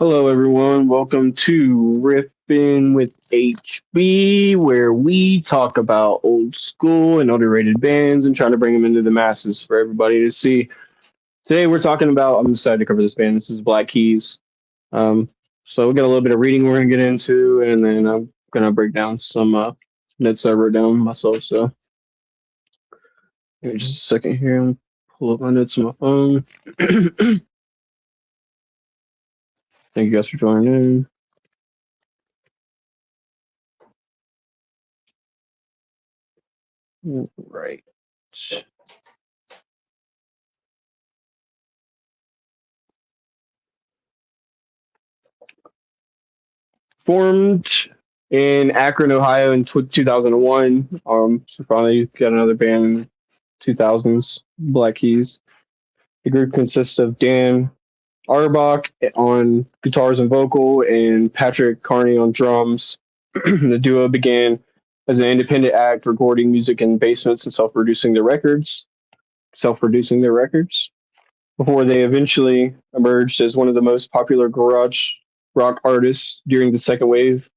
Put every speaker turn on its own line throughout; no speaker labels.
Hello, everyone. Welcome to Riffin with HB, where we talk about old school and underrated bands and trying to bring them into the masses for everybody to see. Today, we're talking about. I'm excited to cover this band. This is Black Keys. Um, so we got a little bit of reading we're gonna get into, and then I'm gonna break down some notes I wrote down myself. So give me just a second here and pull up my notes on my phone. Thank you guys for joining in. Right. Formed in Akron, Ohio in 2001. So finally got another band in 2000s, Black Keys. The group consists of Dan Auerbach on guitars and vocal and Patrick Carney on drums. The duo began as an independent act, recording music in basements and self-producing their records before they eventually emerged as one of the most popular garage rock artists during the second wave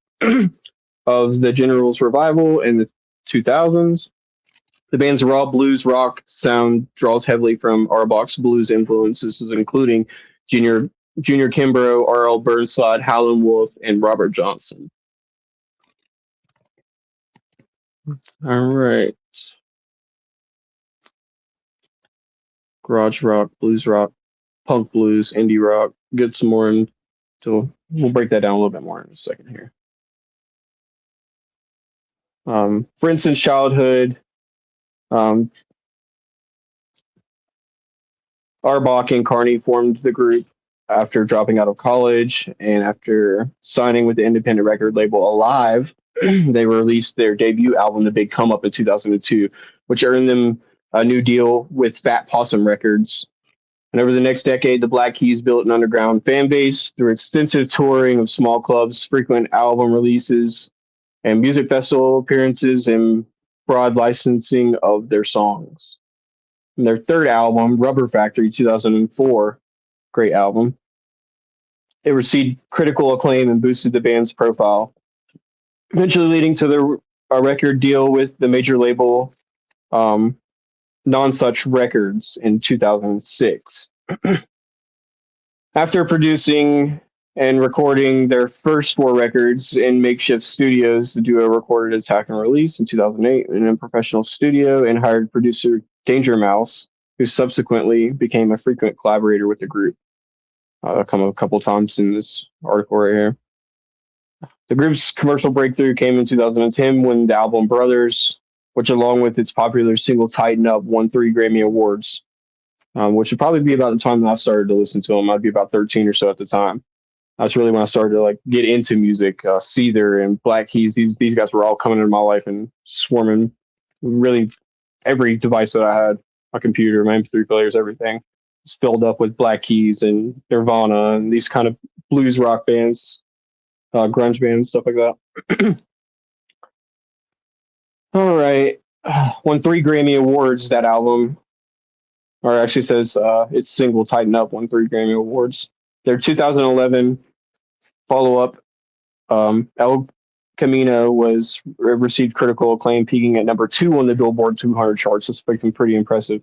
of the General's revival in the 2000s. The band's raw blues rock sound draws heavily from Auerbach's blues influences, including Junior Junior Kimbrough, R.L. Burnside, Howlin' Wolf, and Robert Johnson. All right. Garage rock, blues rock, punk blues, indie rock. Get some more in. So we'll break that down a little bit more in a second here. For instance, childhood. Um, Arbach and Carney formed the group after dropping out of college, and after signing with the independent record label Alive, they released their debut album, The Big Come Up, in 2002, which earned them a new deal with Fat Possum Records. And over the next decade, the Black Keys built an underground fan base through extensive touring of small clubs, frequent album releases, and music festival appearances, and broad licensing of their songs. And their third album, Rubber Factory, 2004, great album. It received critical acclaim and boosted the band's profile, eventually leading to a record deal with the major label um, Non Such Records in 2006. After producing and recording their first four records in makeshift studios, the duo recorded Attack and Release in 2008 in a professional studio and hired producer Danger Mouse, who subsequently became a frequent collaborator with the group. Come a couple times in this article right here. The group's commercial breakthrough came in 2010 when the album Brothers, which along with its popular single Tighten Up, won 3 Grammy Awards, which would probably be about the time that I started to listen to them. I'd be about 13 or so at the time. That's really when I started to like get into music. Seether and Black Keys, these guys were all coming into my life and swarming really every device that I had, my computer, my MP3 players, everything. It's filled up with Black Keys and Nirvana and these kind of blues rock bands, grunge bands, stuff like that. All right. Won 3 Grammy Awards, that album. Or actually says its single Tighten Up won 3 Grammy Awards. Their 2011 follow up, El Camino, received critical acclaim, peaking at number 2 on the Billboard 200 charts. It's pretty impressive.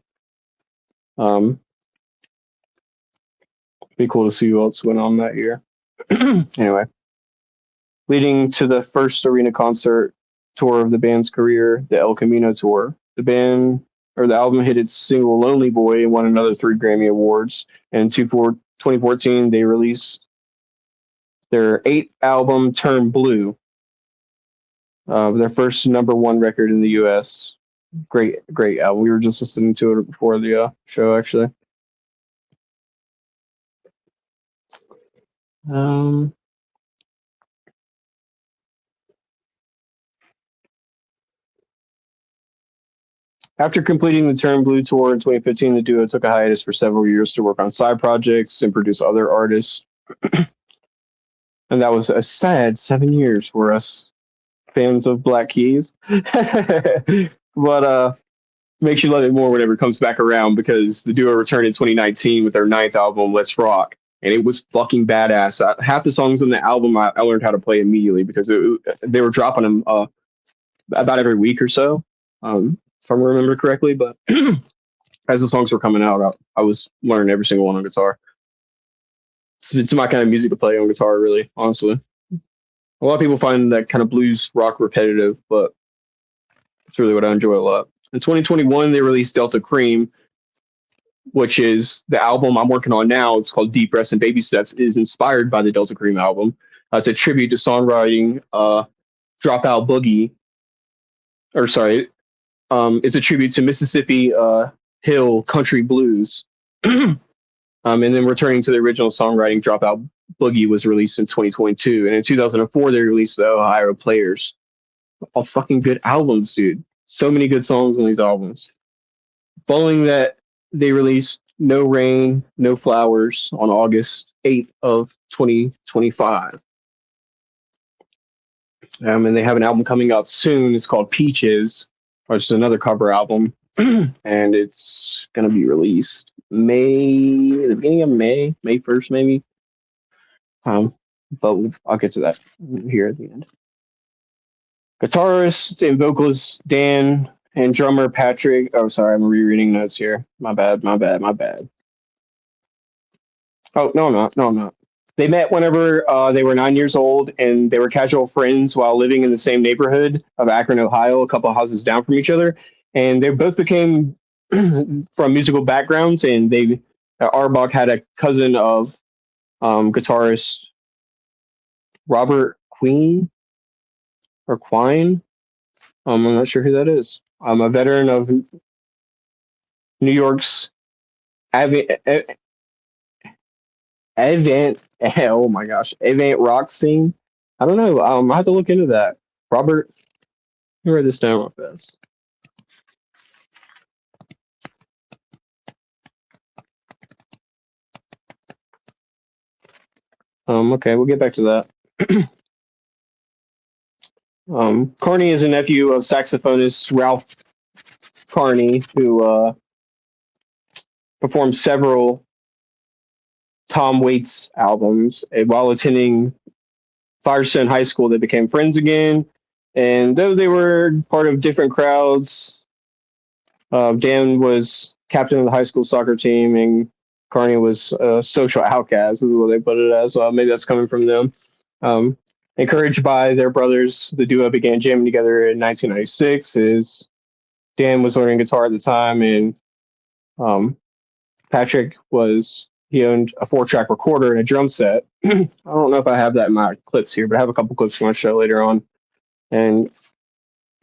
Be cool to see who else went on that year. Anyway, leading to the first arena concert tour of the band's career, the El Camino tour. The album hit its single Lonely Boy and won another 3 Grammy Awards. And in 2014, they released their 8th album, Turn Blue, their first number 1 record in the U.S. Great album. We were just listening to it before the show, actually. After completing the Turn Blue tour in 2015, the duo took a hiatus for several years to work on side projects and produce other artists. And that was a sad 7 years for us fans of Black Keys. But makes you love it more whenever it comes back around, because the duo returned in 2019 with their 9th album, Let's Rock. And it was fucking badass. Half the songs on the album I learned how to play immediately because they were dropping them about every week or so, if I remember correctly. But as the songs were coming out, I was learning every single one on guitar. It's my kind of music to play on guitar, really, honestly. A lot of people find that kind of blues rock repetitive, but it's really what I enjoy a lot. In 2021, they released Delta Cream, which is the album I'm working on now. It's called Deep Breaths and Baby Steps. It is inspired by the Delta Cream album. It's a tribute to songwriting Dropout Boogie. Or sorry, it's a tribute to Mississippi Hill country blues. And then returning to the original songwriting, Dropout Boogie was released in 2022. And in 2004, they released the Ohio Players. All fucking good albums, dude. So many good songs on these albums. Following that, they released No Rain, No Flowers on August 8th of 2025. And they have an album coming out soon. It's called Peaches, which is another cover album. And it's going to be released the beginning of May 1st, maybe. But I'll get to that here at the end. Guitarist and vocalist Dan and drummer Patrick. Oh, sorry, I'm rereading notes here. My bad. Oh, no, I'm not. No, I'm not. They met whenever they were 9 years old, and they were casual friends while living in the same neighborhood of Akron, Ohio, a couple of houses down from each other. And they both became from musical backgrounds, and Arbach had a cousin of guitarist Robert Queen or Quine. I'm not sure who that is. I'm a veteran of New York's Avant, Avant, oh my gosh, Avant rock scene. I don't know. I have to look into that. Robert, let me write this down real fast. Okay, we'll get back to that. Carney is a nephew of saxophonist Ralph Carney, who performed several Tom Waits albums. And while attending Firestone High School, they became friends again. And though they were part of different crowds, Dan was captain of the high school soccer team, and Carney was a social outcast, is what they put it as. Well, maybe that's coming from them. Um, Encouraged by their brothers, the duo began jamming together in 1996. Dan was learning guitar at the time, and um, Patrick was he owned a 4-track recorder and a drum set. I don't know if I have that in my clips here, but I have a couple clips I want to show later on. And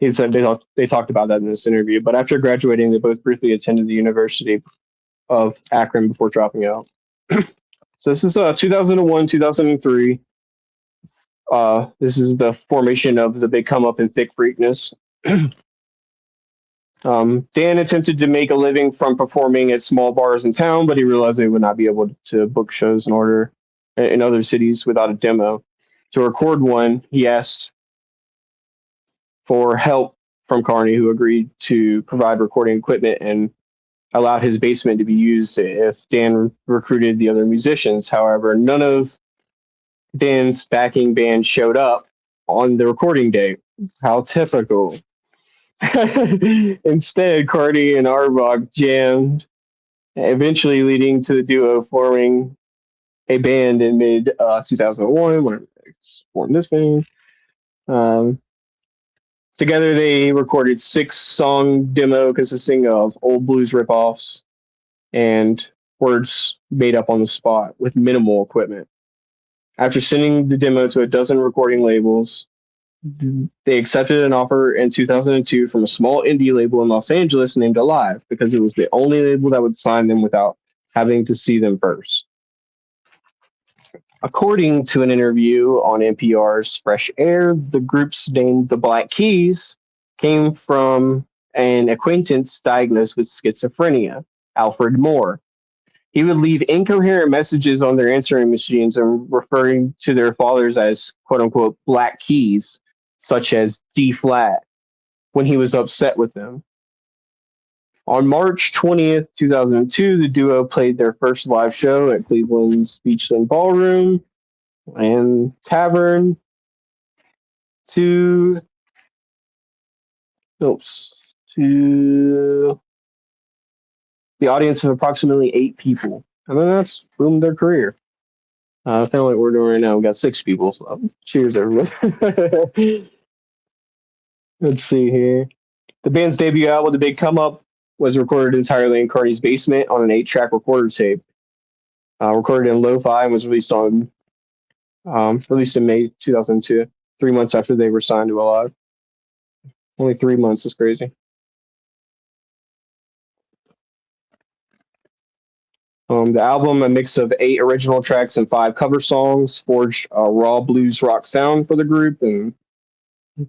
he said they talked about that in this interview. But after graduating, they both briefly attended the University of Akron before dropping out. So this is 2001, 2003. This is the formation of the big come up and thick freakness. Dan attempted to make a living from performing at small bars in town, but he realized they would not be able to book shows in other cities without a demo. To record one, he asked for help from Carney, who agreed to provide recording equipment and allowed his basement to be used if Dan recruited the other musicians. However, none of Dan's backing band showed up on the recording date. How typical. Instead, Carney and Arbach jammed, eventually leading to the duo forming a band in mid 2001 when they formed this band. Um, Together, they recorded 6-song demo consisting of old blues ripoffs and words made up on the spot with minimal equipment. After sending the demo to a dozen recording labels, they accepted an offer in 2002 from a small indie label in Los Angeles named Alive because it was the only label that would sign them without having to see them first. According to an interview on NPR's Fresh Air, the group's name, the Black Keys, came from an acquaintance diagnosed with schizophrenia, Alfred Moore. He would leave incoherent messages on their answering machines and referring to their fathers as quote unquote black keys, such as D flat, when he was upset with them. On March 20th, 2002, the duo played their first live show at Cleveland's Beachland Ballroom and Tavern to oops, to the audience of approximately 8 people. And then that's boomed their career. Kind of like we're doing right now. We got 6 people. So cheers, everyone. Let's see here. The band's debut album, The Big Come Up, was recorded entirely in Carney's basement on an 8-track recorder tape. Recorded in lo-fi and was released in May 2002, 3 months after they were signed to Alive. Only 3 months is crazy. The album, a mix of 8 original tracks and 5 cover songs, forged a raw blues rock sound for the group, and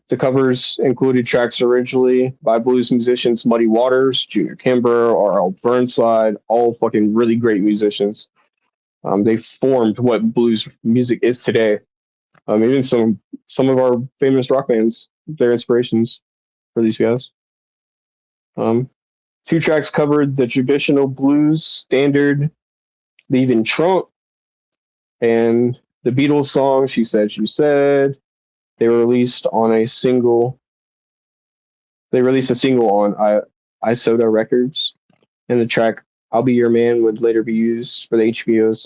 the covers included tracks originally by blues musicians Muddy Waters, Junior Kimber, R.L. Burnside, all fucking really great musicians. They formed what blues music is today. Even some of our famous rock bands, their inspirations for these guys. 2 tracks covered the traditional blues standard Leaving Trunk and the Beatles song She Said, She Said. They released a single on Isoda Records, and the track I'll Be Your Man would later be used for the HBO's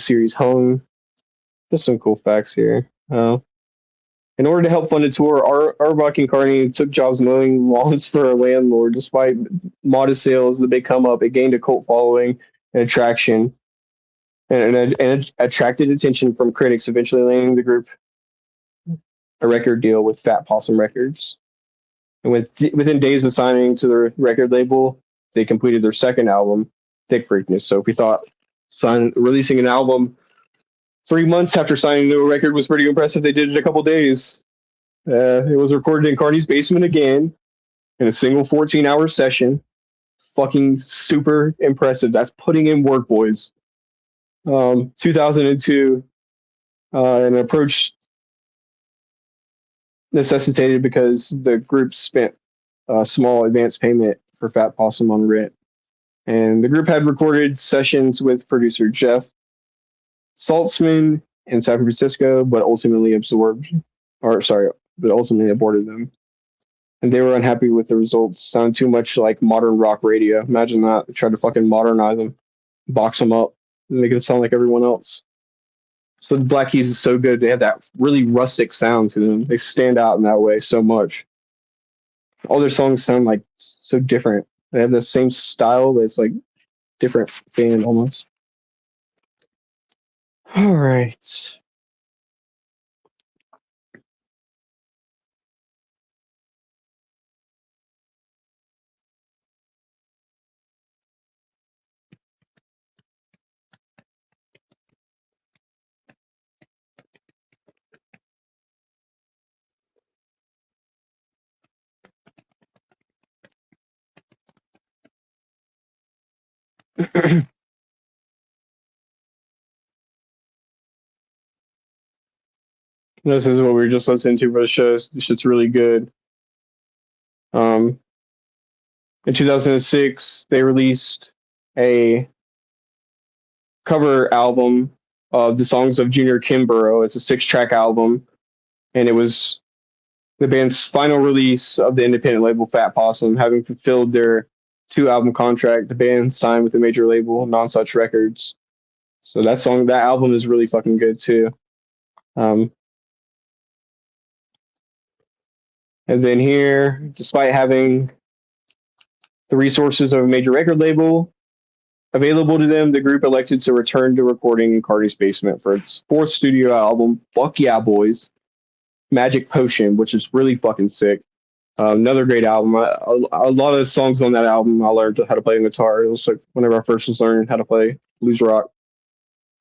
series Home. Just some cool facts here. In order to help fund the tour, Arbach and Carney took jobs mowing lawns for a landlord. Despite modest sales, the big come up, it gained a cult following and attraction, and it attracted attention from critics, eventually landing the group a record deal with Fat Possum Records. And within days of signing to the record label, they completed their second album, Thick Freakness. So if we thought releasing an album 3 months after signing to a record was pretty impressive, they did it a couple days. It was recorded in Cardi's basement again in a single 14-hour session. Fucking super impressive. That's putting in work, boys. 2002, an approach necessitated because the group spent a small advance payment for Fat Possum on rent. And the group had recorded sessions with producer Jeff Saltzman in San Francisco, but ultimately aborted them. And they were unhappy with the results. Sounded too much like modern rock radio. Imagine that. They tried to fucking modernize them, box them up, and make it sound like everyone else. So the Black Keys is so good. They have that really rustic sound to them. They stand out in that way so much. All their songs sound like so different. They have the same style, but it's like different band almost. All right. This is what we were just listening to for the show. This shit's really good. Um, in 2006, they released a cover album of the songs of Junior Kimbrough. It's a 6-track album, and it was the band's final release of the independent label Fat Possum. Having fulfilled their 2-album contract, the band signed with a major label, Non-Such Records. So that album is really fucking good too. Um, and then here, despite having the resources of a major record label available to them, the group elected to return to recording in Cardi's basement for its 4th studio album, Fuck Yeah Boys, Magic Potion, which is really fucking sick. Another great album. A lot of the songs on that album, I learned how to play the guitar. It was like whenever I first was learning how to play blues rock.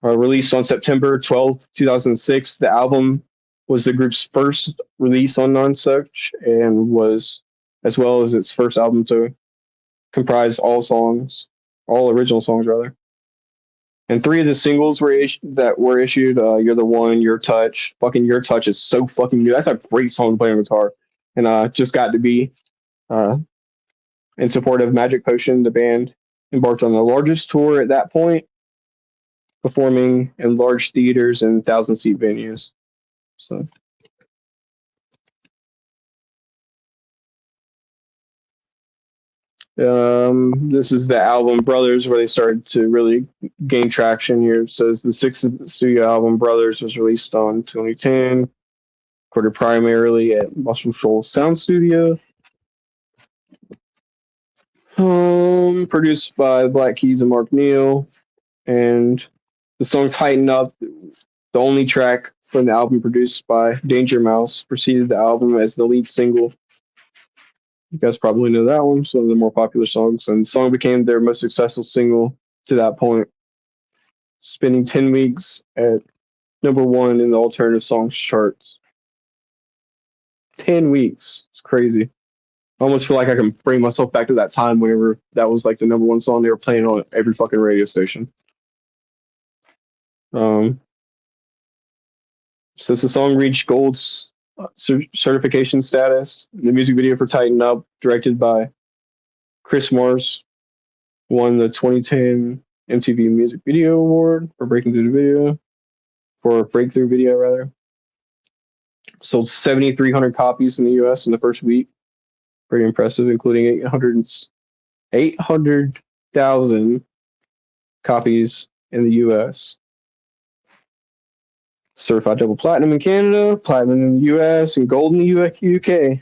Released on September 12th, 2006, the album was the group's first release on Non-Such and was, as well as its first album to comprise all original songs rather. And 3 of the singles that were issued, "You're the One," "Your Touch." Fucking "Your Touch" is so fucking new. That's a great song to play on guitar. And just got to be uh, in support of Magic Potion. The band embarked on the largest tour at that point, performing in large theaters and 1,000-seat venues. So this is the album Brothers, where they started to really gain traction. Here it says the 6th studio album Brothers was released on 2010, recorded primarily at Muscle Shoals Sound Studio. Produced by Black Keys and Mark Neal, and the song "Tighten Up," the only track from the album produced by Danger Mouse, preceded the album as the lead single. You guys probably know that one, some of the more popular songs, and the song became their most successful single to that point, spending 10 weeks at #1 in the alternative songs charts. 10 weeks. It's crazy. I almost feel like I can bring myself back to that time whenever that was like the #1 song they were playing on every fucking radio station. Um, Since the song reached gold certification status, the music video for Tighten Up, directed by Chris Morris, won the 2010 MTV Music Video Award for breakthrough video rather. Sold 7,300 copies in the US in the first week. Pretty impressive, including 800,000 copies in the US. Certified double platinum in Canada, platinum in the US, and gold in the UK.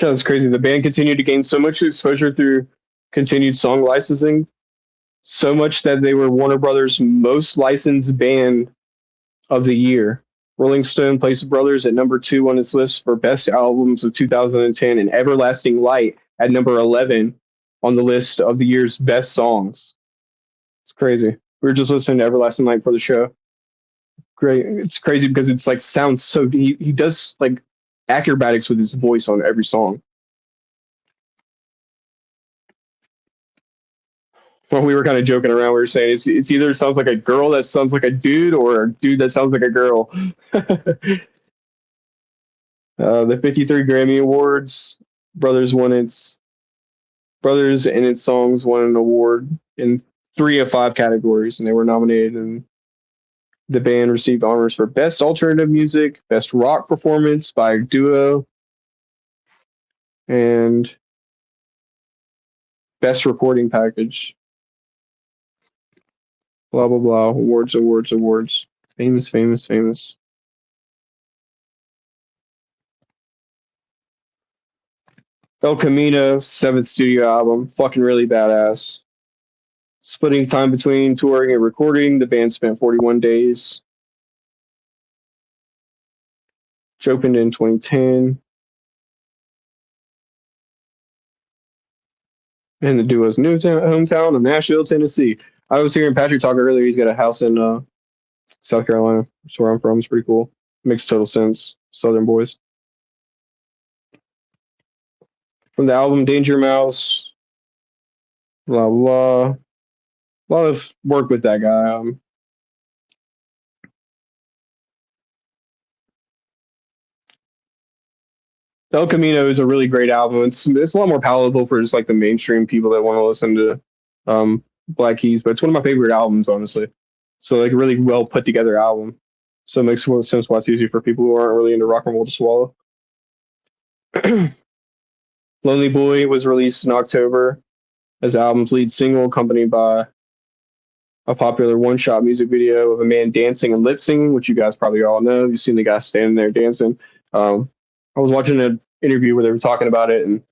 That's crazy. The band continued to gain so much exposure through continued song licensing, so much that they were Warner Brothers' most licensed band of the year. Rolling Stone placed Brothers at number 2 on its list for best albums of 2010, and Everlasting Light at number 11 on the list of the year's best songs. It's crazy. We were just listening to Everlasting Light for the show. Great. It's crazy because it's like sounds so. He does like acrobatics with his voice on every song. Well, we were kind of joking around. We were saying it's either sounds like a girl that sounds like a dude or a dude that sounds like a girl. The 53 Grammy Awards, Brothers won its Brothers and its songs won an award in 3 of 5 categories, and they were nominated. And the band received honors for Best Alternative Music, Best Rock Performance by a Duo, and Best Recording Package. Blah blah blah. Awards, awards, awards. Famous, famous, famous. El Camino, 7th studio album, fucking really badass. Splitting time between touring and recording, the band spent 41 days. It opened in 2010. And the duo's new hometown of Nashville, Tennessee. I was hearing Patrick talk earlier. He's got a house in South Carolina. That's where I'm from. It's pretty cool. Makes total sense. Southern boys. From the album Danger Mouse, blah blah. A lot of work with that guy. El Camino is a really great album. It's a lot more palatable for just like the mainstream people that want to listen to Black Keys, but it's one of my favorite albums, honestly. So like a really well put together album. So it makes more sense why it's easy for people who aren't really into rock and roll to swallow. Lonely Boy was released in October as the album's lead single, accompanied by a popular one-shot music video of a man dancing and lip singing, which you guys probably all know. You've seen the guy standing there dancing. I was watching an interview where they were talking about it, and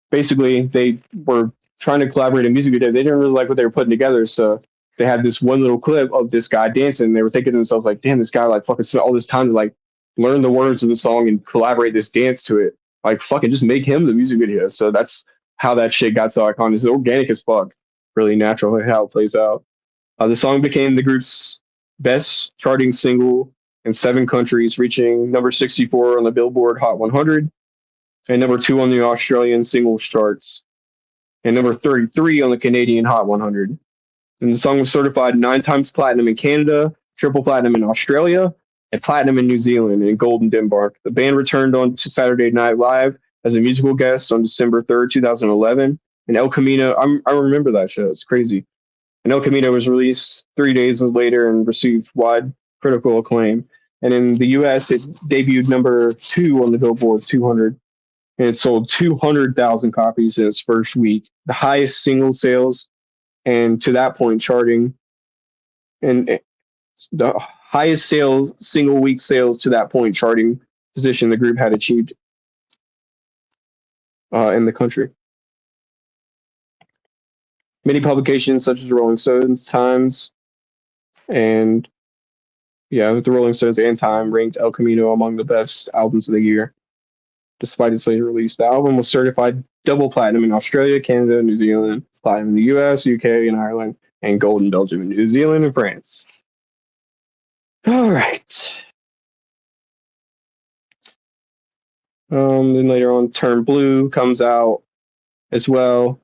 basically they were trying to collaborate in music video. They didn't really like what they were putting together, so they had this one little clip of this guy dancing. And they were thinking to themselves like, "Damn, this guy like fucking spent all this time to like learn the words of the song and collaborate this dance to it. Like fucking just make him the music video." So that's how that shit got so iconic. It's organic as fuck, really natural how it plays out. The song became the group's best charting single in 7 countries, reaching number 64 on the Billboard Hot 100 and number 2 on the Australian singles charts and number 33 on the Canadian Hot 100. And the song was certified 9 times platinum in Canada, triple platinum in Australia, and platinum in New Zealand and gold in Denmark. The band returned on to Saturday Night Live as a musical guest on December 3rd, 2011. And El Camino, I remember that show. It's crazy. And El Camino was released 3 days later and received wide critical acclaim. And in the US, it debuted number 2 on the Billboard 200. And it sold 200,000 copies in its first week, the highest single sales, and to that point, charting, and the highest sales, single week sales to that point, charting position the group had achieved in the country. Many publications such as Rolling Stones, Times, and the Rolling Stones and Time ranked El Camino among the best albums of the year. Despite its later release, the album was certified double platinum in Australia, Canada, New Zealand, platinum in the US, UK, and Ireland, and gold in Belgium and New Zealand and France. All right. Then later on, Turn Blue comes out as well.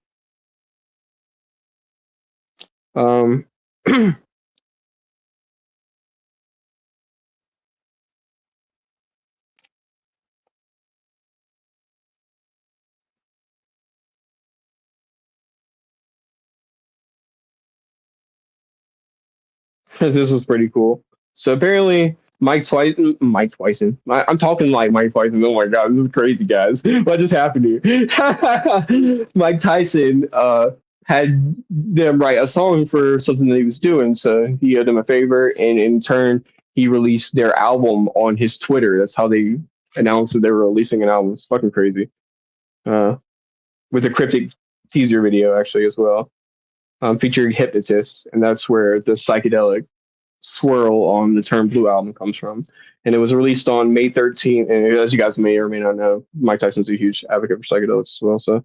This was pretty cool. So apparently, Mike Tyson. I'm talking like Mike Tyson. Oh my god, this is crazy, guys. What just happened here? Mike Tyson had them write a song for something that he was doing, so he owed them a favor, and in turn, he released their album on his Twitter. That's how they announced that they were releasing an album. It's fucking crazy. uh, with a cryptic teaser video actually as well, featuring hypnotists, and that's where the psychedelic swirl on the term Blue Album comes from. And it was released on May 13th. And as you guys may or may not know, Mike Tyson's a huge advocate for psychedelics as well. So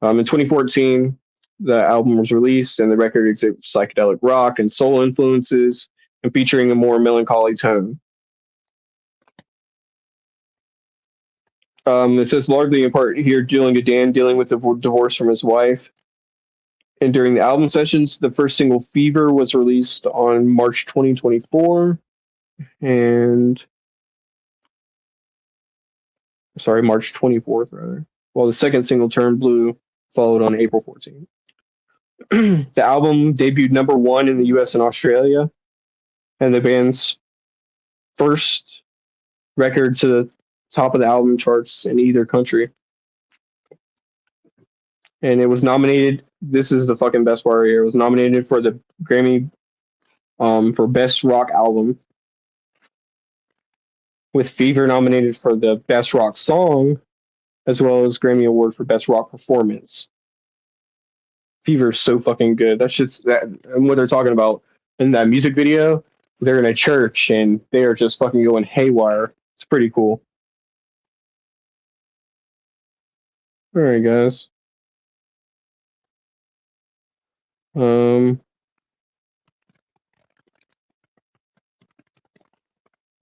in 2014, the album was released, and the record exhibits psychedelic rock and soul influences, and featuring a more melancholy tone. It says largely in part here dealing with Dan dealing with the divorce from his wife. And during the album sessions, the first single "Fever" was released on March 2024, and sorry, March 24th rather. While the second single "Turn Blue" followed on April 14th. The album debuted number one in the U.S. and Australia, and the band's first record to the top of the album charts in either country. And it was nominated. This is the fucking best part here. It was nominated for the Grammy for Best Rock Album, with Fever nominated for the Best Rock Song, as well as Grammy Award for Best Rock Performance. Fever is so fucking good. That's just that, and what they're talking about in that music video. They're in a church and they are just fucking going haywire. It's pretty cool. All right, guys. They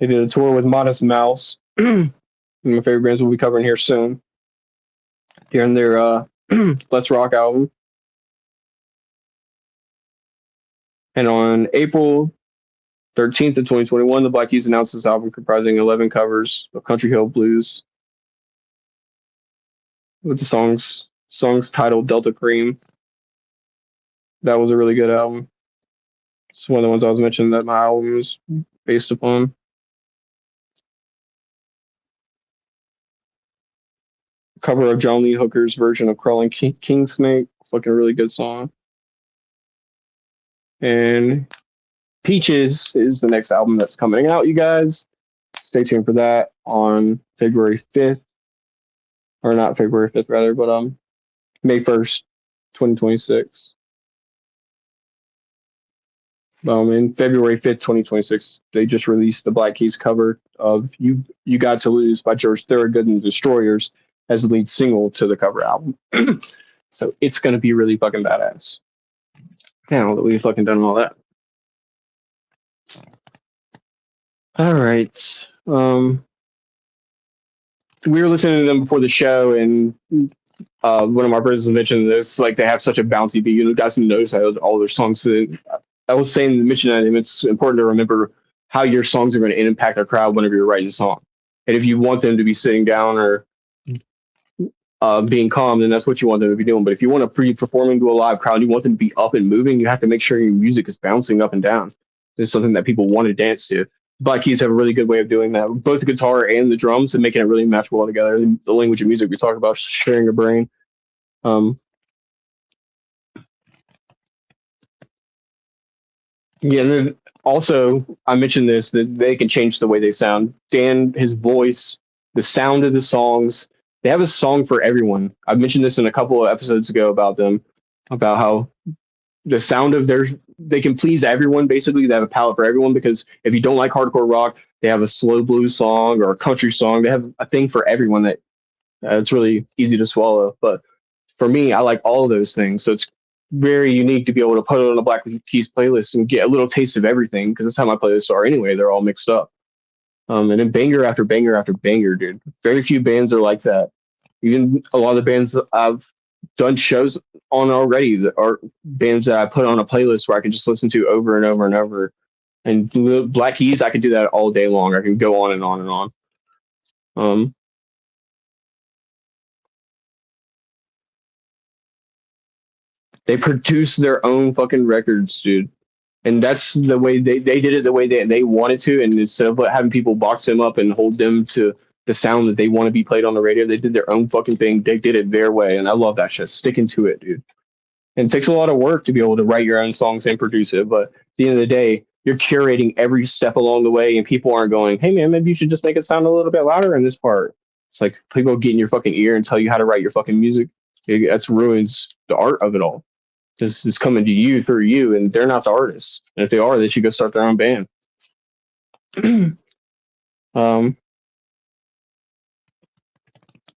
did a tour with Modest Mouse. My favorite bands we'll be covering here soon. During their Let's Rock album. And on April 13th of 2021, the Black Keys announced this album comprising 11 covers of Country Hill Blues, with the songs titled Delta Cream. That was a really good album. It's one of the ones I was mentioning that my album is based upon. Cover of John Lee Hooker's version of Crawling King Snake. Fucking really good song. And Peaches is the next album that's coming out, you guys. Stay tuned for that on February 5th. Or not February 5th, rather, but May 1st, 2026. In February 5th, 2026, they just released the Black Keys cover of You Got to Lose by George Thorogood and the Destroyers as the lead single to the cover album. So it's going to be really fucking badass. Now that we've fucking done all that. All right. We were listening to them before the show, and one of my friends mentioned this. Like, they have such a bouncy beat. You guys can notice how all their songs. I was saying to mention that it's important to remember how your songs are going to impact a crowd whenever you're writing a song. And if you want them to be sitting down or being calm, then that's what you want them to be doing. But if you want to be performing to a live crowd, you want them to be up and moving, you have to make sure your music is bouncing up and down. It's something that people want to dance to. Black Keys have a really good way of doing that, both the guitar and the drums, and making it really match well together. And the language of music we talk about, sharing a brain. Yeah, and then also I mentioned this, that they can change the way they sound. Dan, his voice, the sound of the songs. They have a song for everyone. I've mentioned this in a couple of episodes ago about them, about how the sound of they can please everyone. Basically, they have a palette for everyone, because if you don't like hardcore rock, they have a slow blues song or a country song. They have a thing for everyone that it's really easy to swallow. But for me, I like all of those things. So it's very unique to be able to put it on a Black Keys playlist and get a little taste of everything, because that's how my playlists are anyway. They're all mixed up. And then banger after banger after banger, dude. Very few bands are like that. Even a lot of the bands that I've done shows on already that are bands that I put on a playlist where I can just listen to over and over and over. And Black Keys, I can do that all day long. I can go on and on and on. They produce their own fucking records, dude. And that's the way they did it, the way they wanted to. And instead of having people box them up and hold them to the sound that they want to be played on the radio, they did their own fucking thing. They did it their way. And I love that shit. Sticking to it, dude. And it takes a lot of work to be able to write your own songs and produce it. But at the end of the day, you're curating every step along the way, and people aren't going, hey, man, maybe you should just make it sound a little bit louder in this part. It's like people get in your fucking ear and tell you how to write your fucking music. That's ruins the art of it all. This is coming to you through you, and they're not the artists. And if they are, they should go start their own band. um,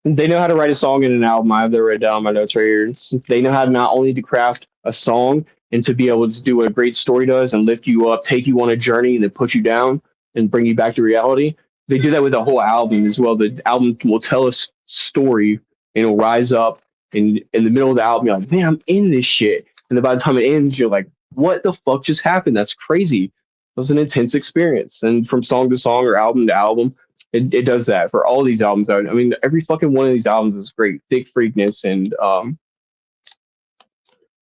they know how to write a song and an album. I have that written down on my notes right here. They know how to not only to craft a song and to be able to do what a great story does and lift you up, take you on a journey, and then put you down and bring you back to reality. They do that with a whole album as well. The album will tell a story and it'll rise up. And in the middle of the album, you're like, man, I'm in this shit. And then by the time it ends, you're like, what the fuck just happened? That's crazy. It was an intense experience. And from song to song or album to album, it does that for all these albums. I mean, every fucking one of these albums is great. Thick Freakness and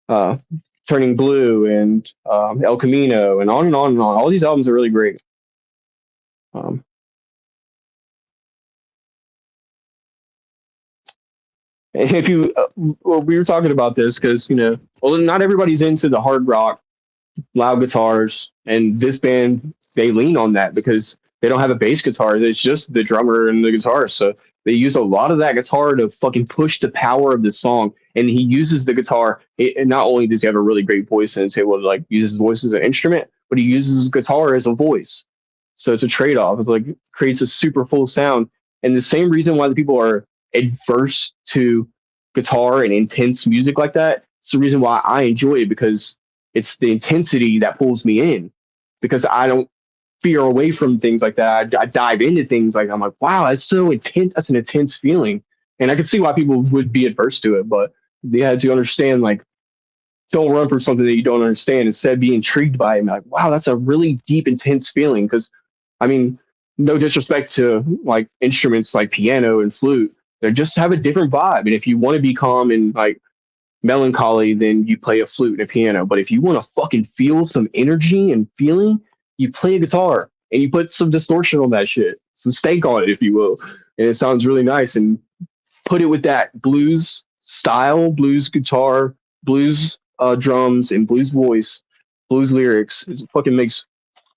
uh, Turning Blue and El Camino and on and on and on. All these albums are really great. Um, and if you, well, we were talking about this because well, not everybody's into the hard rock loud guitars, and this band they lean on that because they don't have a bass guitar. It's just the drummer and the guitar, so they use a lot of that guitar to fucking push the power of the song. And he uses the guitar. And not only does he have a really great voice and is able to like use his voice as an instrument, but he uses his guitar as a voice. So it's a trade off. It's like creates a super full sound. And the same reason why the people are adverse to guitar and intense music like that. It's the reason why I enjoy it because it's the intensity that pulls me in because I don't veer away from things like that. I dive into things like I'm like, wow, that's so intense. That's an intense feeling, and I can see why people would be adverse to it. But they had to understand like, don't run from something that you don't understand. Instead, be intrigued by it. And like, wow, that's a really deep, intense feeling. Because, I mean, no disrespect to like instruments like piano and flute, they just have a different vibe. And if you want to be calm and like melancholy, then you play a flute and a piano. But if you want to fucking feel some energy and feeling, you play a guitar and you put some distortion on that shit, some stank on it, if you will, and it sounds really nice. And put it with that blues style, blues guitar, blues drums, and blues voice, blues lyrics. It fucking makes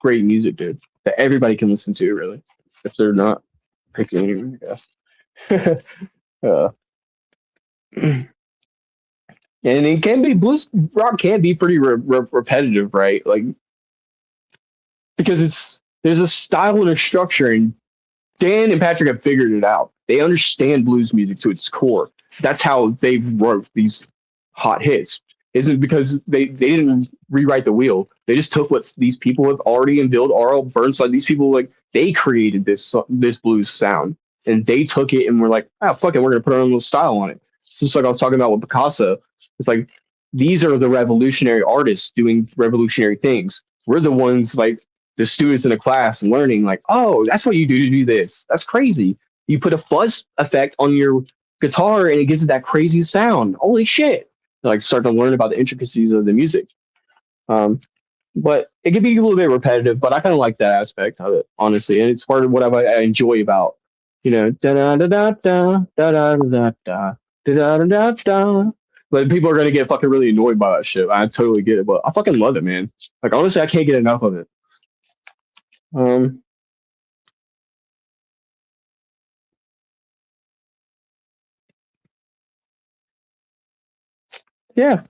great music, dude. That everybody can listen to, really, if they're not picking, I guess. uh, and it can be blues rock can be pretty repetitive, right? Like because it's there's a style and a structure, and Dan and Patrick have figured it out. They understand blues music to its core. That's how they wrote these hot hits. Isn't because they didn't rewrite the wheel. They just took what these people have already instilled. Arl Burnside, these people like they created this blues sound, and they took it and were like, ah, fuck it, we're gonna put our own little style on it. It's just like I was talking about with Picasso. It's like these are the revolutionary artists doing revolutionary things. We're the ones like the students in the class learning like, oh, that's what you do to do this. That's crazy. You put a fuzz effect on your guitar and it gives it that crazy sound. Holy shit. Like start to learn about the intricacies of the music. Um, but it can be a little bit repetitive, but I kind of like that aspect of it, honestly. And it's part of what I enjoy about, da da da da da da da da da da da da da. But people are gonna get fucking really annoyed by that shit. I totally get it, but I fucking love it, man. Like honestly, I can't get enough of it. Um, yeah,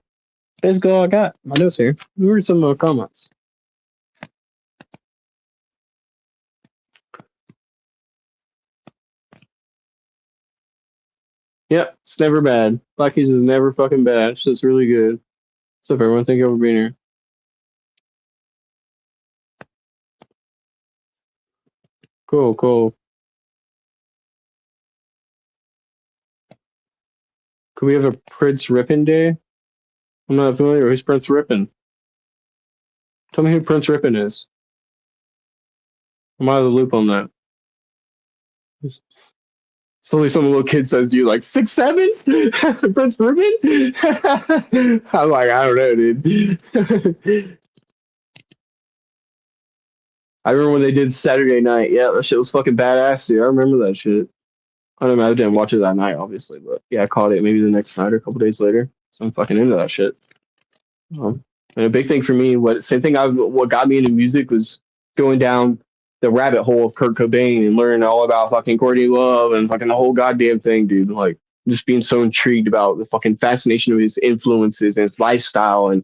basically all I got. My notes here. We read some comments. Yep, it's never bad. Black Keys is never fucking bad. It's just really good. So everyone, thank you for being here. Cool, cool. Could we have a Prince Rippin day? I'm not familiar. Who's Prince Rippin? Tell me who Prince Rippin is. I'm out of the loop on that. Suddenly some little kid says to you like 6'7"? Prince Rippin? I'm like, I don't know, dude. I remember when they did Saturday night. Yeah, that shit was fucking badass, dude. I remember that shit. I don't know, I didn't watch it that night, obviously, but yeah, I caught it maybe the next night or a couple days later. So I'm fucking into that shit. And a big thing for me, what got me into music was going down. the rabbit hole of Kurt Cobain and learning all about fucking Courtney Love and fucking the whole goddamn thing, dude. Like just being so intrigued about the fucking fascination of his influences and his lifestyle and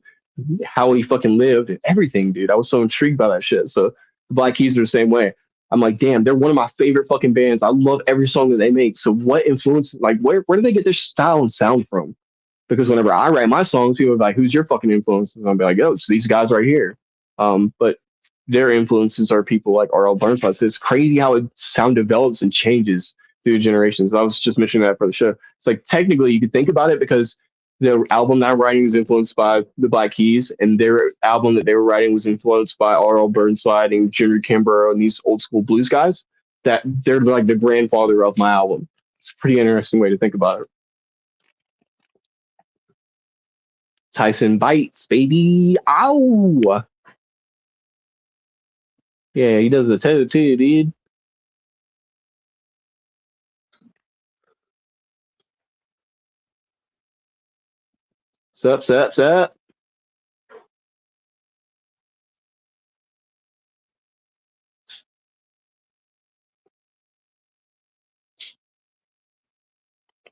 how he fucking lived and everything, dude. I was so intrigued by that shit. So the Black Keys are the same way. I'm like, damn, they're one of my favorite fucking bands. I love every song that they make. So what influence, like, where do they get their style and sound from? Because whenever I write my songs, people are like, "Who's your fucking influences?" And I'll be like, "Oh, it's these guys right here." But their influences are people like R.L. Burnside. So it's crazy how it sound develops and changes through generations. I was just mentioning that for the show. It's like technically you could think about it because the album that I'm writing is influenced by the Black Keys, and their album that they were writing was influenced by R.L. Burnside and Junior Kimbrough and these old school blues guys. That they're like the grandfather of my album. It's a pretty interesting way to think about it. Tyson bites, baby. Ow! Yeah, he does the toe too, dude. Sup, sup, sup.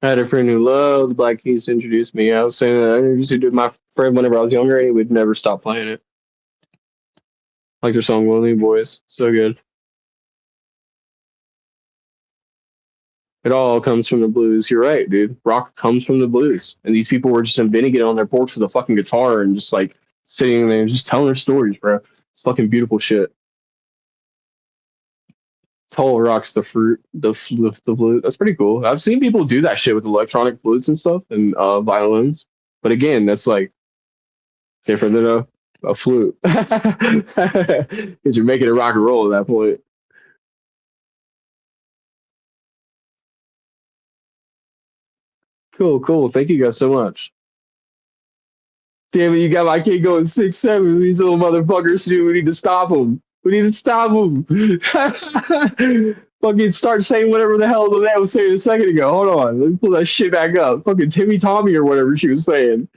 I had a friend who loved Black Keys to introduce me. I was saying that I introduced it to my friend whenever I was younger, and he would never stop playing it. Like their song "Lonely Boys," so good. It all comes from the blues. You're right, dude. Rock comes from the blues, and these people were just inventing it on their porch with a fucking guitar and just like sitting there and just telling their stories, bro. It's fucking beautiful shit. Total rocks the fruit, the flute. That's pretty cool. I've seen people do that shit with electronic flutes and stuff and violins. But again, that's like different than a flute because you're making it rock and roll at that point. Cool, cool. Thank you guys so much. Damn it, you got my kid going 6'7". These little motherfuckers, dude. We need to stop them. We need to stop them. Fucking start saying whatever the hell the man was saying a second ago. Hold on. Let me pull that shit back up. Fucking Timmy Tommy or whatever she was saying.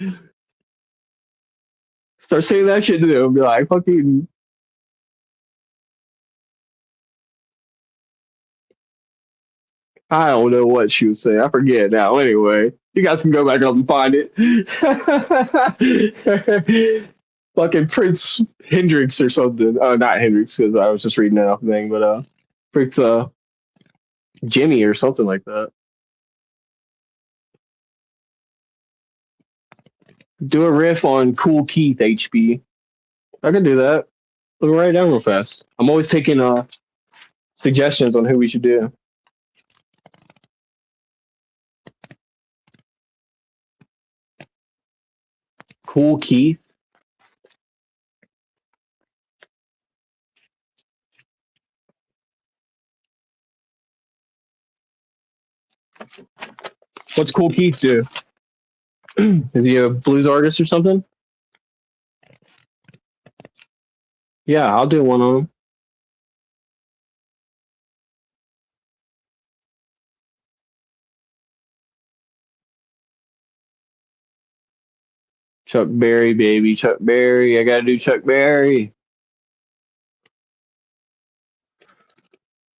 Start saying that shit to them. Be like, fucking, I don't know what she was saying. I forget now. Anyway, you guys can go back up and find it. Fucking Prince Hendrix or something. Not Hendrix because I was just reading that off the thing, but Prince Jimmy or something like that. Do a riff on Cool Keith HB. I can do that. Look right down real fast. I'm always taking suggestions on who we should do. Cool Keith. What's Cool Keith do? Is he a blues artist or something? Yeah, I'll do one on him. Chuck Berry, baby. Chuck Berry. I gotta do Chuck Berry.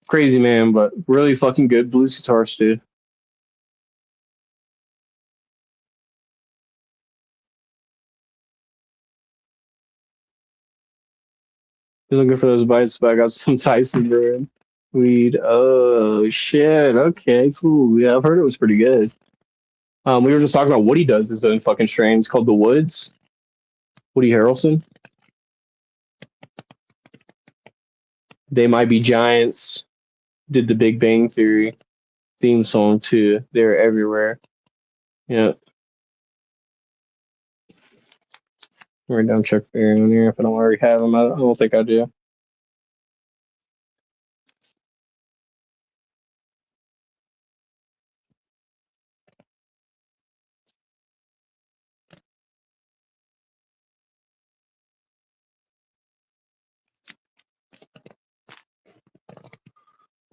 Crazy man, but really fucking good blues guitarist, dude. You're looking for those bites, but I got some Tyson brand weed. Oh shit. Okay, cool. Yeah, I've heard it was pretty good. We were just talking about Woody does his own fucking strains called the Woods. Woody Harrelson. They Might Be Giants did the Big Bang Theory theme song too. They're everywhere. Yeah. Write down Chuck Berry on here if I don't already have them. I don't think I do.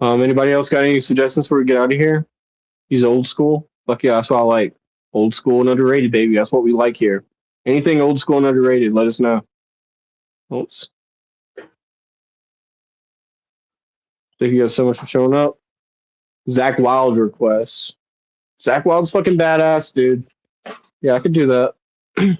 Anybody else got any suggestions before we get out of here? He's old school. Fuck yeah, that's what I like. Old school and underrated, baby. That's what we like here. Anything old school and underrated, let us know. Oops. Thank you guys so much for showing up. Zach Wild requests. Zach Wild's fucking badass, dude. Yeah, I could do that. The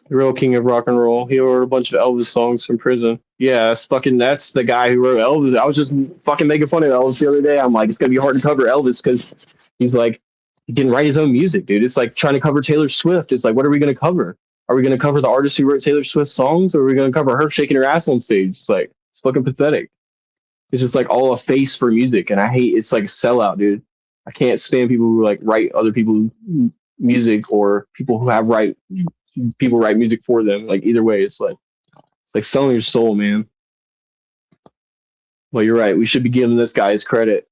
real king of rock and roll. He wrote a bunch of Elvis songs from prison. Yeah, that's the guy who wrote Elvis. I was just fucking making fun of Elvis the other day. I'm like, it's gonna be hard to cover Elvis because he's like, he didn't write his own music, dude. It's like trying to cover Taylor Swift. It's like, what are we gonna cover? Are we gonna cover the artist who wrote Taylor Swift songs, or are we gonna cover her shaking her ass on stage? It's like, it's fucking pathetic. It's just like all a face for music, and I hate. It's like sellout, dude. I can't stand people who like write other people's music or people who have write people write music for them. Like either way, it's like selling your soul, man. Well, you're right. We should be giving this guy his credit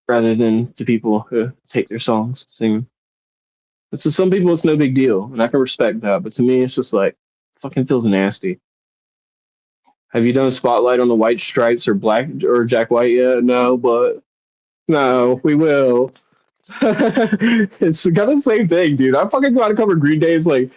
rather than the people who take their songs, sing. And so some people, it's no big deal, and I can respect that. But to me, it's just like fucking feels nasty. Have you done a spotlight on the White Stripes or Black or Jack White yet? No, but no, we will. It's kind of the same thing, dude. I fucking gotta cover Green Day's like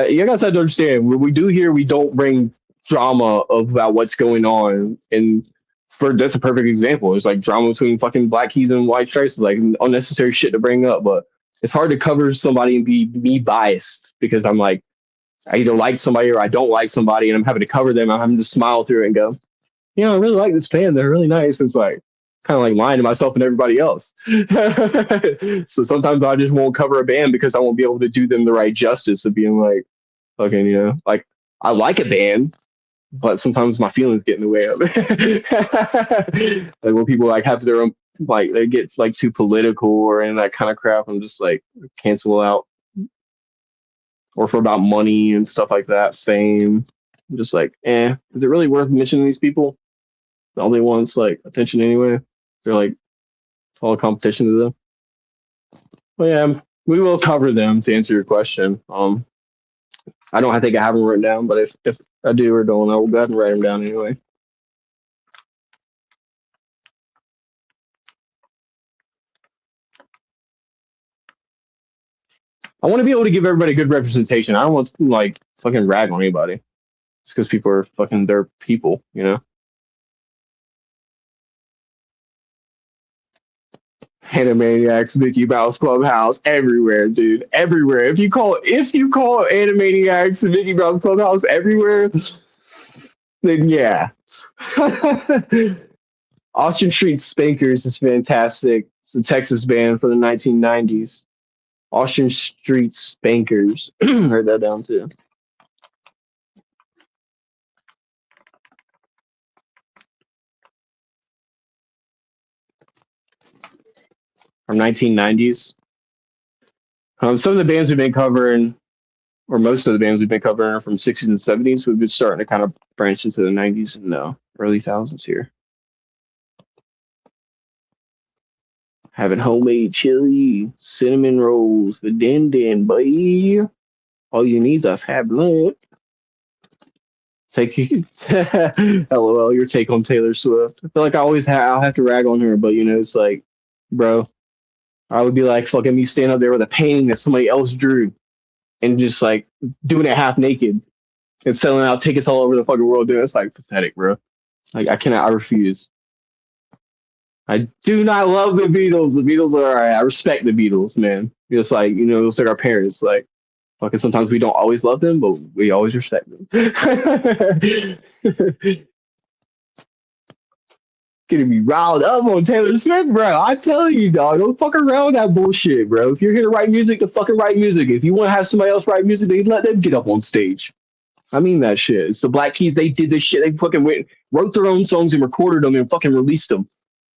you guys have to understand when we do here, we don't bring drama about what's going on, and for that's a perfect example. It's like drama between fucking Black Keys and White Stripes is like unnecessary shit to bring up, but it's hard to cover somebody and be me biased because I'm like I either like somebody or I don't like somebody, and I'm having to cover them. I'm having to smile through it and go, you know, I really like this band. They're really nice. It's like kind of like lying to myself and everybody else. So sometimes I just won't cover a band because I won't be able to do them the right justice of being like, fucking, you know, like I like a band, but sometimes my feelings get in the way of it. Like when people like have their own, like they get like too political or in that kind of crap, I'm just like cancel out. Or for about money and stuff like that, fame. I'm just like, is it really worth mentioning these people? The only ones like attention anyway. They're like it's all a competition to them. Well, yeah, we will cover them to answer your question. I think I have them written down, but if I do or don't, I will go ahead and write them down anyway. I want to be able to give everybody good representation. I don't want to like fucking rag on anybody. It's because people are fucking they're people, you know. Animaniacs, Mickey Mouse Clubhouse, everywhere, dude, everywhere. If you call Animaniacs and Mickey Mouse Clubhouse everywhere, then yeah. Austin Street Spankers is fantastic. It's a Texas band from the 1990s. Austin Street Spankers. Heard that down too. From 1990s. Some of the bands we've been covering, or most of the bands we've been covering, are from 60s and 70s. We've been starting to kind of branch into the 90s and early thousands here. Having homemade chili, cinnamon rolls for din din, boy. All you need is a fat blunt. Take LOL, your take on Taylor Swift. I feel like I'll have to rag on her, but you know, it's like, bro, I would be like fucking me standing up there with a painting that somebody else drew and just like doing it half naked and selling out tickets all over the fucking world, dude. It's like pathetic, bro. Like I refuse. I do not love the Beatles. The Beatles are alright. I respect the Beatles, man. It's like, you know, it's like our parents. Like fucking sometimes we don't always love them, but we always respect them. Getting me riled up on Taylor Swift, bro. I tell you, dog, don't fuck around with that bullshit, bro. If you're here to write music, to fucking write music. If you want to have somebody else write music, then let them get up on stage. I mean that shit. It's the Black Keys. They did this shit. They fucking wrote their own songs and recorded them and fucking released them.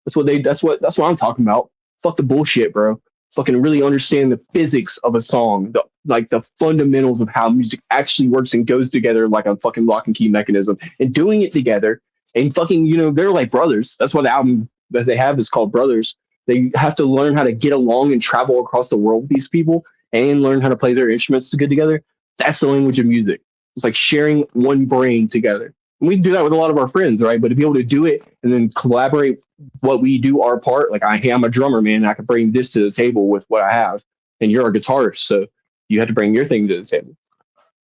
That's what I'm talking about. Fuck the bullshit, bro. Fucking really understand the physics of a song, like the fundamentals of how music actually works and goes together like a fucking lock and key mechanism, and doing it together. And fucking, you know, they're like brothers. That's why the album that they have is called Brothers. They have to learn how to get along and travel across the world with these people and learn how to play their instruments to good together. That's the language of music. It's like sharing one brain together. And we do that with a lot of our friends, right? But to be able to do it and then collaborate what we do our part. Like I am a drummer, man. I can bring this to the table with what I have, and you're a guitarist, so you have to bring your thing to the table.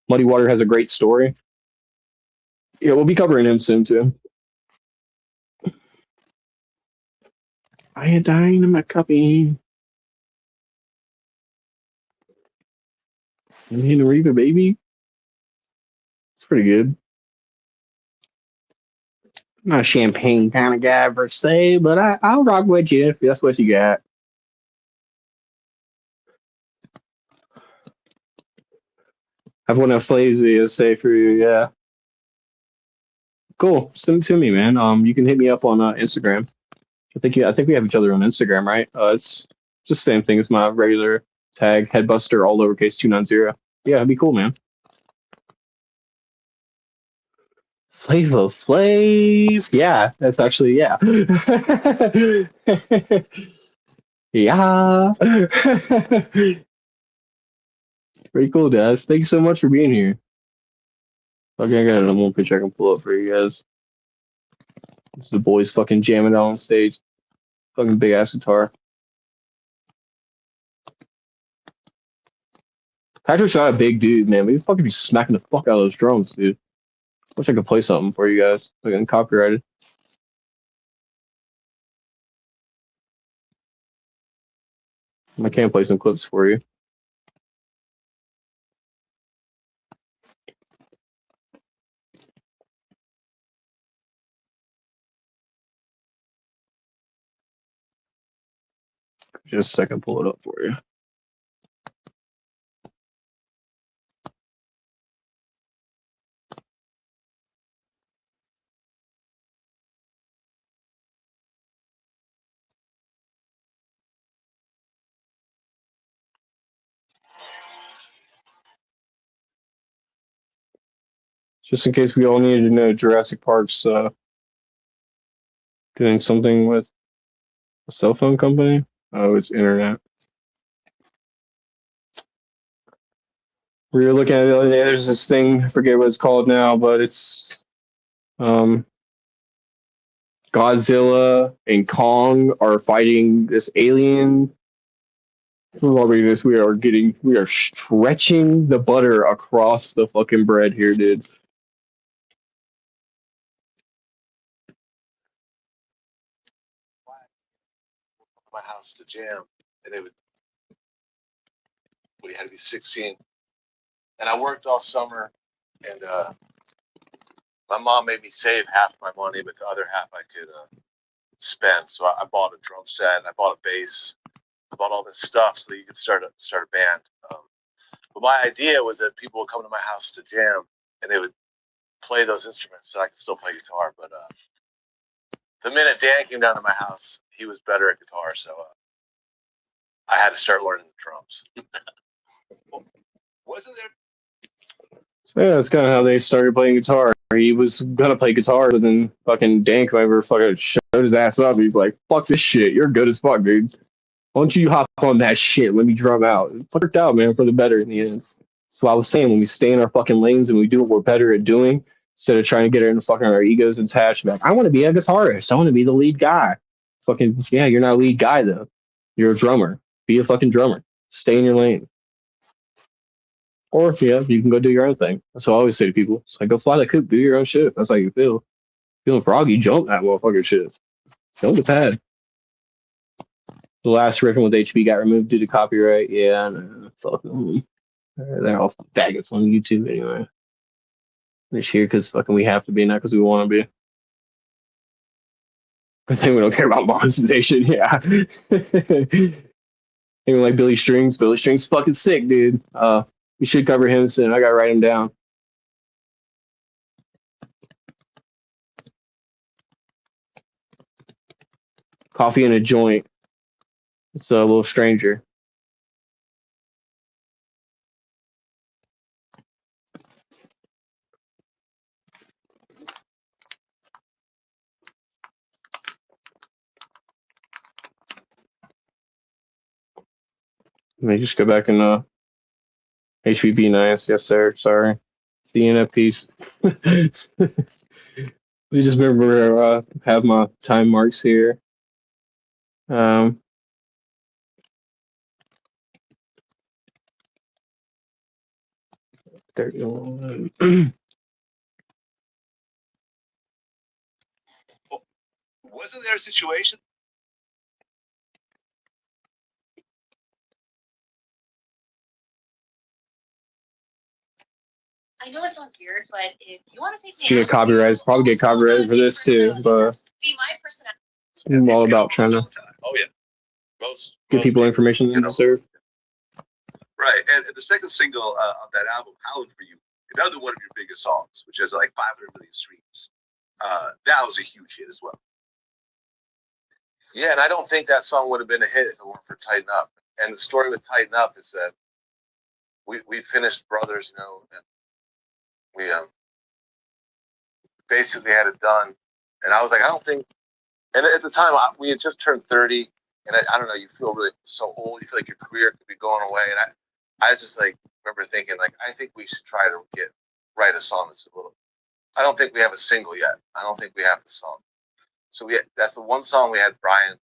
Muddy Water has a great story. Yeah, we'll be covering him soon too. Iodine in my cupping. And hitting Reba, baby. It's pretty good. I'm not a champagne kind of guy per se, but I'll rock with you if that's what you got. I've one of Flay's videos say for you, yeah. Cool. Send it to me, man. You can hit me up on Instagram. I think we have each other on Instagram, right? It's just the same thing as my regular tag, Headbuster, all lowercase 290. Yeah, it'd be cool, man. Flavor Flav. Yeah, that's actually yeah. Yeah. Pretty cool, guys. Thanks so much for being here. Okay, I got another one picture I can pull up for you guys. It's the boys fucking jamming out on stage. Fucking big ass guitar. Patrick's not a big dude, man. We fucking be smacking the fuck out of those drums, dude. Wish I could play something for you guys. Fucking copyrighted. I can't play some clips for you. Just a second, pull it up for you. Just in case we all needed to know, Jurassic Park's doing something with a cell phone company. Oh, it's internet. We were looking at it the other day. There's this thing, I forget what it's called now, but it's um, Godzilla and Kong are fighting this alien. While we this, we are stretching the butter across the fucking bread here, dude. My house to jam, and it would we had to be 16, and I worked all summer, and my mom made me save half my money, but the other half I could spend. So I bought a drum set, I bought a bass, I bought all this stuff so that you could start a band. But my idea was that people would come to my house to jam, and they would play those instruments, so I could still play guitar. But the minute Dan came down to my house, he was better at guitar, so I had to start learning the drums. Wasn't there? So yeah, that's kind of how they started playing guitar. He was gonna play guitar, but then fucking Dan came over, fucking showed his ass up. He's like, "Fuck this shit. You're good as fuck, dude. Why don't you hop on that shit? Let me drum out." It worked out, man, for the better in the end. That's what I was saying. When we stay in our fucking lanes and we do what we're better at doing, instead of trying to get in fucking our egos attached, like, I want to be a guitarist. I want to be the lead guy. Fucking yeah, you're not a lead guy though. You're a drummer. Be a fucking drummer. Stay in your lane. Or yeah, you can go do your own thing. That's what I always say to people. It's like go fly the coop, do your own shit. If that's how you feel. Feeling froggy, jump that motherfucker shit. Don't get pad. The last Riffin with HB got removed due to copyright. Yeah, no, fuck them. They're all faggots on YouTube anyway. They're here because fucking we have to be, not because we want to be. But then we don't care about monetization. Yeah. Even like Billy Strings. Billy Strings fucking sick, dude. We should cover him soon. I gotta write him down. Coffee and a joint. It's a little stranger. Let me just go back and HBB nice. Yes, sir. Sorry. See you in a piece. We just remember have my time marks here. Um, 31.
Wasn't there a situation?
I know it sounds weird, but if you want to take
Get copyrighted, probably get copyrighted for this too, but I'm all about trying to
Oh yeah, most
give people information they deserve.
Right, and the second single of that album, "Howling for You," another one of your biggest songs, which has like 500 million streams. That was a huge hit as well. Yeah, and I don't think that song would have been a hit if it weren't for "Tighten Up." And the story with "Tighten Up" is that we finished Brothers, and we basically had it done. And I was like, I don't think. And at the time, we had just turned 30, and I don't know. You feel really so old. You feel like your career could be going away. And I just like remember thinking, like, I think we should try to write a song that's a little. I don't think we have a single yet. I don't think we have the song. So that's the one song we had Brian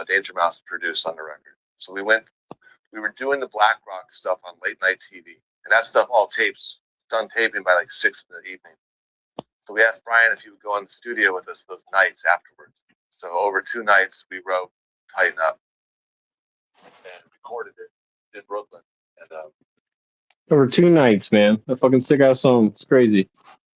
Danger Mouse produced on the record. So we were doing the Black Rock stuff on late night TV, and that stuff all done taping by like 6 in the evening. So we asked Brian if he would go in the studio with us those nights afterwards. So over 2 nights, we wrote "Tighten Up" and recorded it in Brooklyn. And
Over 2 nights, man. A fucking sick ass song. It's crazy.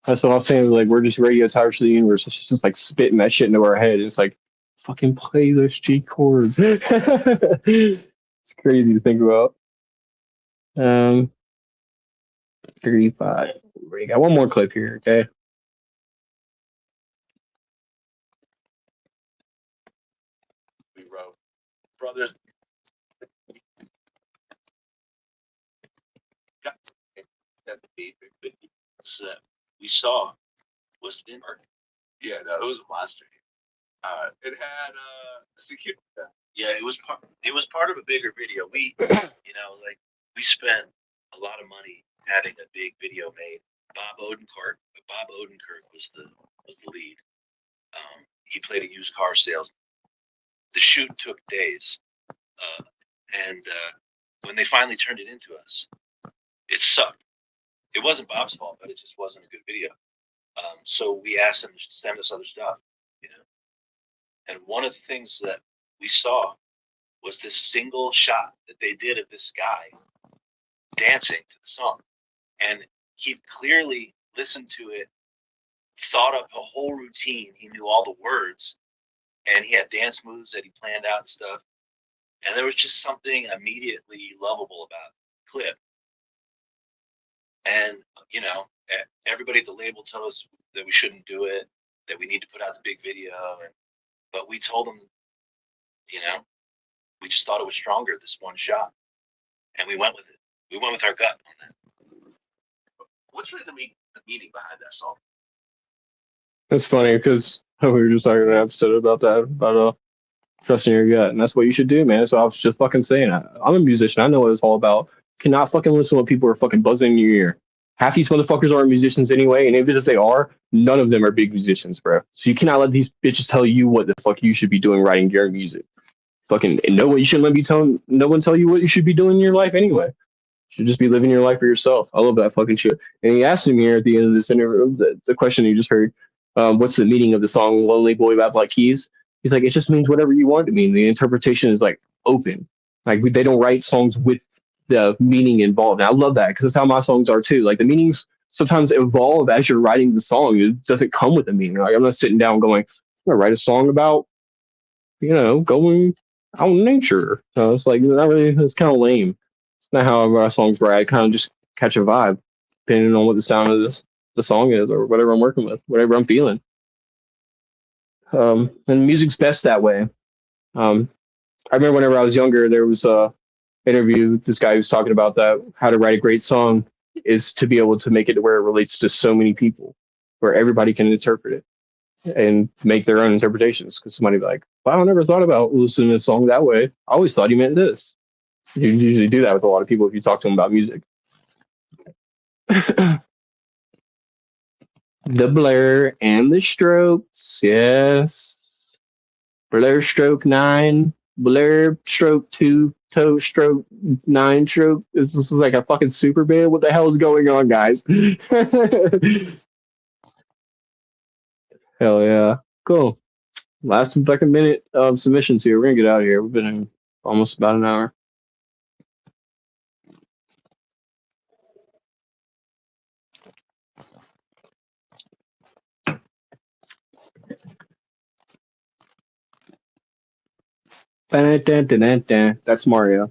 That's what I was saying. Like, we're just radio towers to the universe. It's just like spitting that shit into our head. It's like, fucking play this G chord. It's crazy to think about. 35. We got one more clip here, okay?
we wrote "Brothers." That we saw was in art. Yeah, no, it was a monster. It had security. Yeah, it was part of a bigger video. We, like we spent a lot of money having a big video made. Bob Odenkirk was the lead. He played a used car salesman. The shoot took days, and when they finally turned it into us, it sucked. It wasn't Bob's fault, but it just wasn't a good video. So we asked him to send us other stuff, And one of the things that we saw was this single shot that they did of this guy dancing to the song. And he clearly listened to it, thought up a whole routine. He knew all the words, and he had dance moves that he planned out and stuff. And there was just something immediately lovable about the clip. And, everybody at the label told us that we shouldn't do it, that we need to put out the big video. But we told them, we just thought it was stronger, this one shot. And we went with it. We went with our gut on that. What's really the meaning behind that song?
That's funny because we were just talking an episode about that, about trusting your gut. And that's what you should do, man. That's what I was just fucking saying. I'm a musician. I know what it's all about. Cannot fucking listen to what people are fucking buzzing in your ear. Half these motherfuckers aren't musicians anyway, and even if they are, none of them are big musicians, bro. So you cannot let these bitches tell you what the fuck you should be doing writing your music. Fucking and no one, you shouldn't let me tell no one tell you what you should be doing in your life anyway. You should just be living your life for yourself. I love that fucking shit. And he asked me here at the end of this interview, the question you just heard, what's the meaning of the song "Lonely Boy" by Black Keys? He's like, it just means whatever you want it to mean. The interpretation is like open. Like they don't write songs with the meaning involved. And I love that because that's how my songs are too. Like the meanings sometimes evolve as you're writing the song. It doesn't come with a meaning. Like I'm not sitting down going, I'm gonna write a song about, going out in nature. So it's like not really. It's kind of lame. It's not how my songs write. I kind of just catch a vibe, depending on what the sound of the song is or whatever I'm working with, whatever I'm feeling. And music's best that way. I remember whenever I was younger, there was a interview. This guy was talking about that how to write a great song is to be able to make it to where it relates to so many people, where everybody can interpret it and make their own interpretations. Because somebody be like, "Wow, I never thought about listening to a song that way. I always thought he meant this." You usually do that with a lot of people if you talk to them about music. The blur and the strokes. Yes. Blur stroke 9. Blur stroke 2. Toe stroke 9 stroke. This is like a fucking super band. What the hell is going on, guys? Hell yeah. Cool. Last fucking minute of submissions here. We're gonna get out of here. We've been in almost about an hour. That's Mario.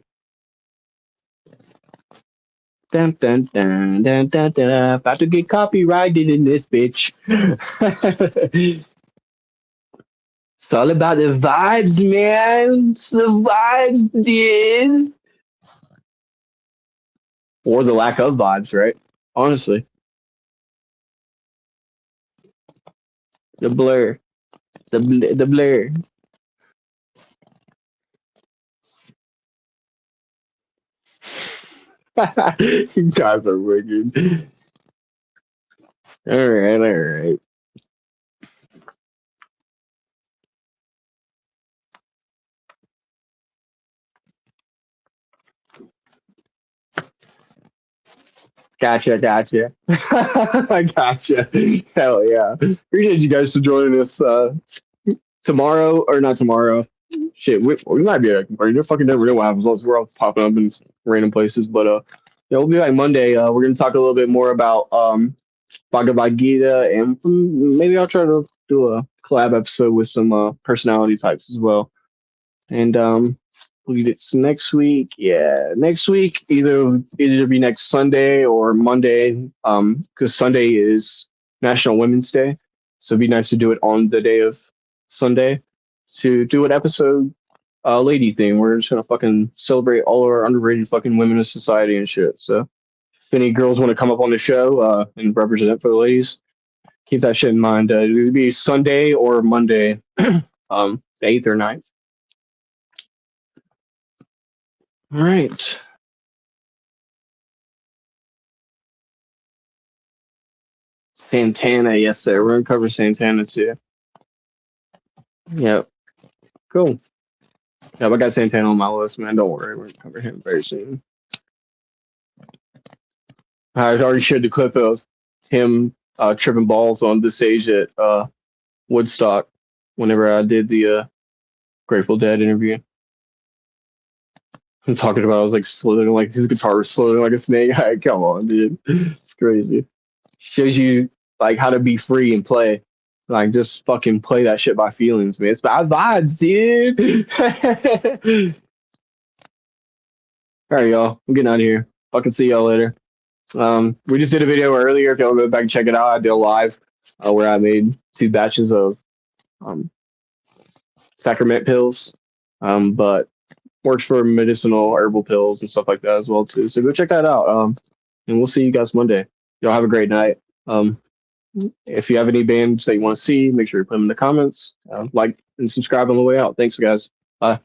Dun, dun, dun, dun, dun, dun. About to get copyrighted in this bitch. It's all about the vibes, man. It's the vibes, dude. Or the lack of vibes, right? Honestly, the blur, the blur. You guys are wicked. All right, all right. Gotcha, gotcha. I gotcha. Hell yeah. Appreciate you guys for joining us tomorrow, or not tomorrow. Shit, we might be like, you fucking never know what happens. We're all popping up in random places, but yeah, we'll be back Monday. We're gonna talk a little bit more about Bhagavad Gita, and maybe I'll try to do a collab episode with some personality types as well. And believe it's next week. Yeah, next week either be next Sunday or Monday. Because Sunday is National Women's Day, so it'd be nice to do it on the day of Sunday to do an episode lady thing. We're just gonna fucking celebrate all our underrated fucking women in society and shit. So if any girls want to come up on the show and represent for the ladies, keep that shit in mind. It would be Sunday or Monday, the 8th or 9th. All right. Santana, yes, sir. We're gonna cover Santana too. Yep. Cool. Yeah, I got Santana on my list, man. Don't worry, we're gonna cover him very soon. I already shared the clip of him tripping balls on the stage at Woodstock whenever I did the Grateful Dead interview. I'm talking about I was like slithering like his guitar was slithering like a snake. Come on, dude. It's crazy. Shows you like how to be free and play. Like just fucking play that shit by feelings, man. It's bad vibes, dude. All right, y'all. I'm getting out of here. Fucking see y'all later. We just did a video earlier. If y'all go back and check it out, I did a live where I made 2 batches of um, sacrament pills, but works for medicinal herbal pills and stuff like that as well too. So go check that out. And we'll see you guys Monday. Y'all have a great night. If you have any bands that you want to see, make sure you put them in the comments. Like and subscribe on the way out. Thanks, guys. Bye.